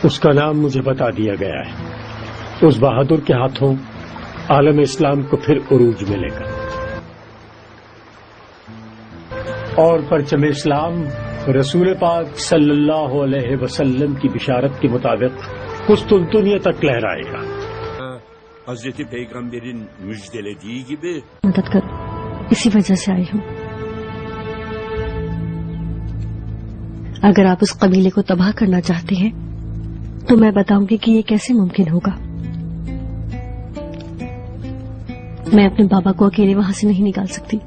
اس کا نام مجھے بتا دیا گیا ہے. اس بہادر کے ہاتھوں عالم اسلام کو پھر عروج ملے گا اور پرچم اسلام رسول پاک صلی اللہ علیہ وسلم کی بشارت کے مطابق قسطنطنیہ تک لہرائے گا. Hazreti Peygamber'in müjdelediği gibi مدد کرو, اسی وجہ سے آئی ہوں. اگر آپ اس قبیلے کو تباہ کرنا چاہتے ہیں تو میں بتاؤں گی کہ یہ کیسے ممکن ہوگا. میں اپنے بابا کو اکیلے وہاں سے نہیں نکال سکتی,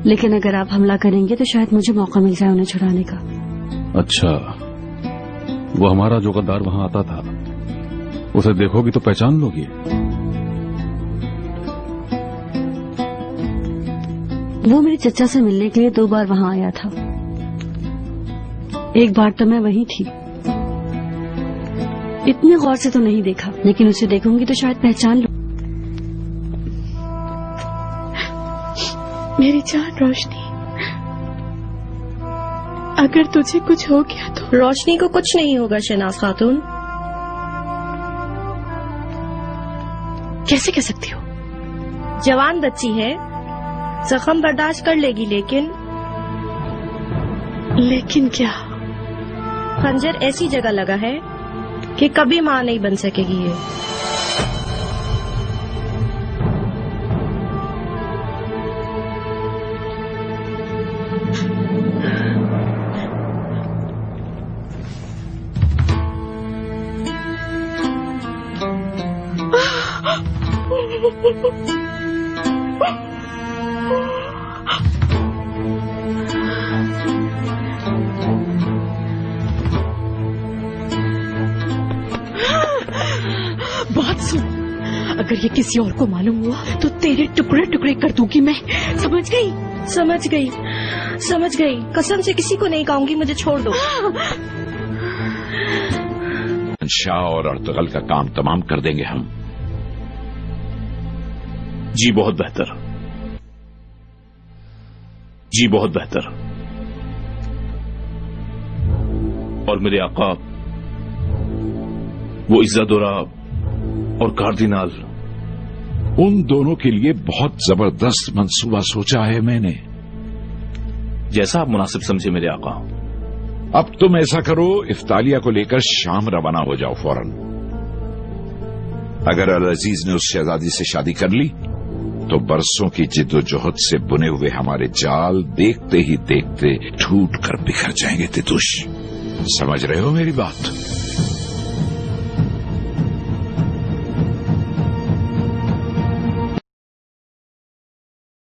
لیکن اگر آپ حملہ کریں گے تو شاید مجھے موقع مل جائے انہیں چھڑانے کا. اچھا, وہ ہمارا جو غدار وہاں آتا تھا اسے دیکھو گی تو پہچان لو گی. وہ میرے چچا سے ملنے کے لیے 2 بار وہاں آیا تھا. ایک بار تو میں وہیں تھی. اتنے غور سے تو نہیں دیکھا, لیکن اسے دیکھوں گی تو شاید پہچان لوں. میری جان روشنی, اگر تجھے کچھ ہو گیا تو. روشنی کو کچھ نہیں ہوگا شہناز خاتون. کیسے کہہ سکتی ہو؟ جوان بچی ہے, زخم برداشت کر لے گی, لیکن کیا؟ خنجر ایسی جگہ لگا ہے کہ کبھی ماں نہیں بن سکے گی یہ. بات سن, اگر یہ کسی اور کو معلوم ہوا تو تیرے ٹکڑے ٹکڑے کر دوں گی میں. سمجھ گئی. قسم سے کسی کو نہیں کہوں گی, مجھے چھوڑ دو. شاہ اور ارطغرل کا کام تمام کر دیں گے ہم. جی بہت بہتر, جی بہت بہتر. اور میرے آقا وہ عزت اور کاردینال, ان دونوں کے لیے بہت زبردست منصوبہ سوچا ہے میں نے. جیسا آپ مناسب سمجھے میرے آقا. اب تم ایسا کرو, افطالیہ کو لے کر شام روانہ ہو جاؤ فوراً. اگر العزیز نے اس شہزادی سے شادی کر لی تو برسوں کی جد و جہد سے بنے ہوئے ہمارے جال دیکھتے ہی دیکھتے ٹوٹ کر بکھر جائیں گے. تتوش, سمجھ رہے ہو میری بات؟